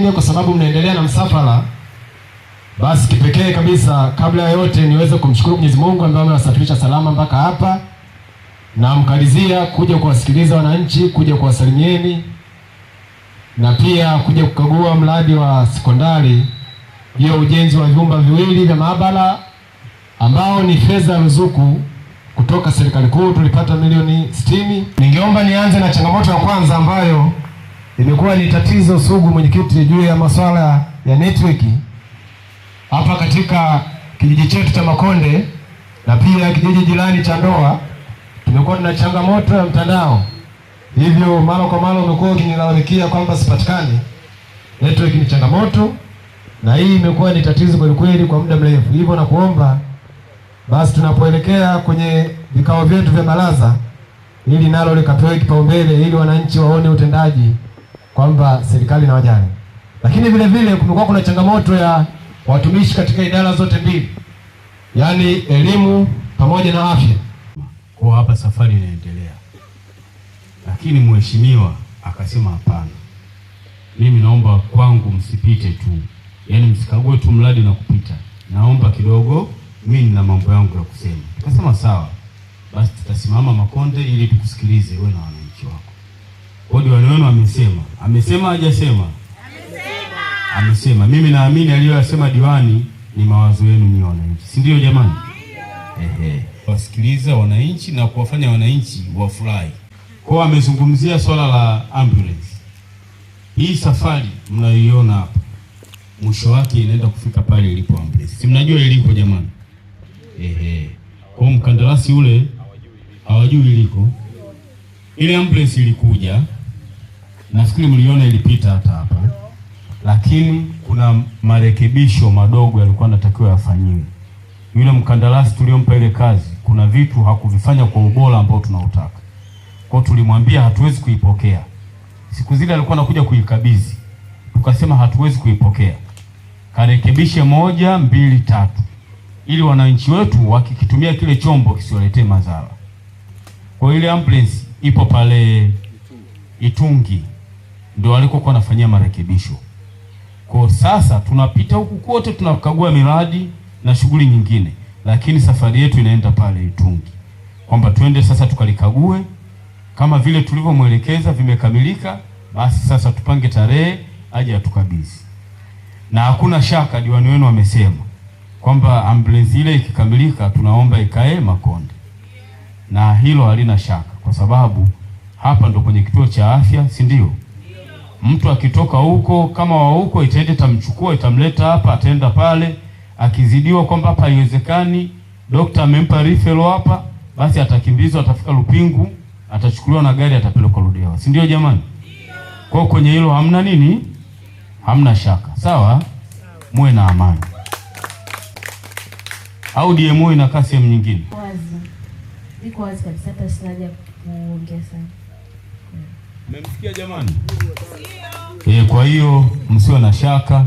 wengine, kwa sababu mnaendelea na msafara, basi kipekee kabisa, kabla ya yote, niweze kumshukuru Mwenyezi Mungu ambaye amewasafirisha salama mpaka hapa, na mkalizia kuja kuwasikiliza wananchi, kuja kuwasalimieni, na pia kuja kukagua mradi wa sekondari hiyo, ujenzi wa vyumba viwili vya maabara ambao ni fedha ruzuku kutoka serikali kuu, tulipata milioni 60. Ningeomba nianze na changamoto ya kwanza ambayo imekuwa ni tatizo sugu, mwenyekiti, juu ya masuala ya network hapa katika kijiji chetu cha Makonde na pia kijiji jirani cha Ndoa. Tumekuwa na changamoto ya mtandao, hivyo mara kwa mara umekuwa ukinilalamikia kwamba sipatikani. Network ni changamoto, na hii imekuwa ni tatizo kweli kweli kwa muda mrefu. Hivyo na kuomba basi tunapoelekea kwenye vikao vyetu vya baraza, ili nalo likapewe kipaumbele, ili wananchi waone utendaji kwamba serikali na wajane. Lakini vile vile kumekuwa kuna changamoto ya watumishi katika idara zote mbili, yaani elimu pamoja na afya. Kwa hapa safari inaendelea, lakini mheshimiwa akasema hapana, mimi naomba kwangu msipite tu, yaani msikague tu mradi na kupita, naomba kidogo mimi nina mambo yangu ya kusema. Tukasema sawa, basi tutasimama Makonde ili tukusikilize wewe na wananchi wako. Kwa hiyo diwani wenu amesema hajasema? Amesema. Mimi naamini aliyosema diwani ni mawazo yenu ni wananchi, si ndio jamani? Wasikiliza wananchi na kuwafanya wananchi wafurahi. Kwa amezungumzia swala la ambulance. Hii safari mnaiona hapa, mwisho wake inaenda kufika pale ilipo ambulance. Si mnajua iliko jamani? Kwa mkandarasi ule hawajui iliko. Ile ambulance ilikuja, nafikiri mliona ilipita hata hapa, lakini kuna marekebisho madogo yalikuwa yanatakiwa yafanyiwe. Yule mkandarasi tuliompa ile kazi, kuna vitu hakuvifanya kwa ubora ambao tunautaka. Kwa tulimwambia hatuwezi kuipokea. Siku zile alikuwa anakuja kuikabidhi, tukasema hatuwezi kuipokea, karekebishe 1, 2, 3 ili wananchi wetu wakikitumia kile chombo kisiwaletee madhara. Kwa ile ambulance ipo pale Itungi, ndio alikokuwa anafanyia marekebisho. Kwa sasa tunapita huku kote tunakagua miradi na shughuli nyingine, lakini safari yetu inaenda pale Itungi, kwamba twende sasa tukalikague kama vile tulivyomwelekeza vimekamilika, basi sasa tupange tarehe aje atukabidhi. Na hakuna shaka diwani wenu amesema kwamba ambulance ile ikikamilika tunaomba ikae Makonde, na hilo halina shaka, kwa sababu hapa ndo kwenye kituo cha afya, si ndio? Mtu akitoka huko kama wa huko itaende tamchukua itamleta hapa, ataenda pale, akizidiwa kwamba hapa haiwezekani, daktari amempa referral hapa, basi atakimbizwa, atafika Lupingu, atachukuliwa na gari, atapelekwa Ludewa, si ndio jamani? Kwa kwenye hilo hamna nini? Hamna shaka. Sawa? Muwe na amani. Au DMO inakaa sehemu nyingine? Wazi. Iko wazi kabisa, hata sinaja kuongea sana. Mmemsikia jamani? Kwa hiyo msiwe na shaka.